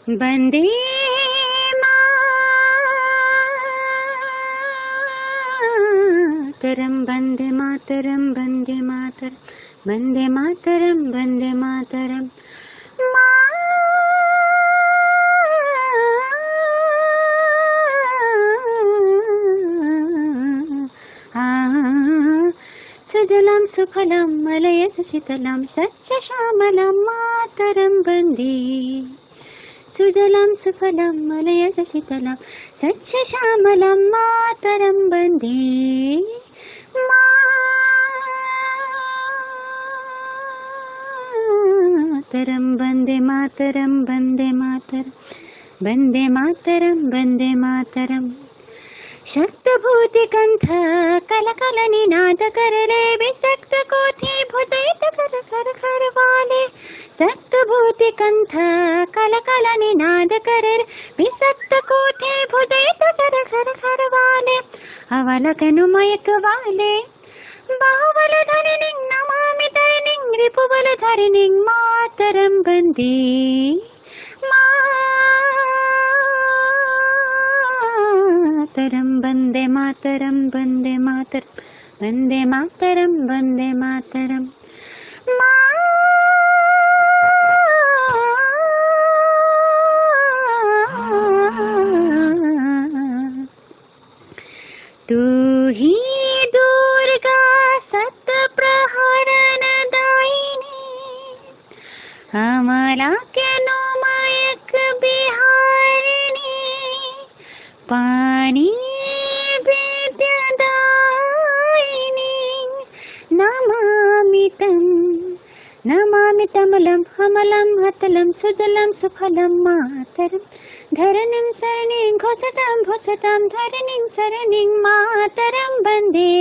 वन्दे मातरं वन्दे मातरं वन्दे मातरं वन्दे मातरं वन्दे मातरं सुजलां सुफलां मलयजशीतलां सस्यश्यामलां मातरं वन्दे सुजलां सुफलां मलयजशीतलां सस्यश्यामलां मातरं वन्दे मातरं वन्दे मातरं वन्दे मातरं वन्दे मातरं वन्दे मातरं शक्तभूतिकण्ठ कलकलनिनाद करले विसक्त कोथि भुजैत कर कर कर वाले शक्तभूतिकण्ठ कलकलनिनाद करले विसक्त कोथि भुजैत कर कर कर वाले अवलकनु मयक वाले बाहुबल धरिणिं नमामि धरिणिं रिपुबल धरिणिं मातरं वन्दे मातरं वन्दे मातरं वन्दे मातरं वन्दे मातरं वन्दे मातरं तू ही दुर्गा सत्प्रहरण दायिनी अमला के नोमायक बिहारिणी पानी विद्यादायिनी नमामि तमलं हमलं हतलं सुजलं सुफलं मातरं धरणिं सरणिं घोषतां धरणिं सरणिं मातरं वन्दे।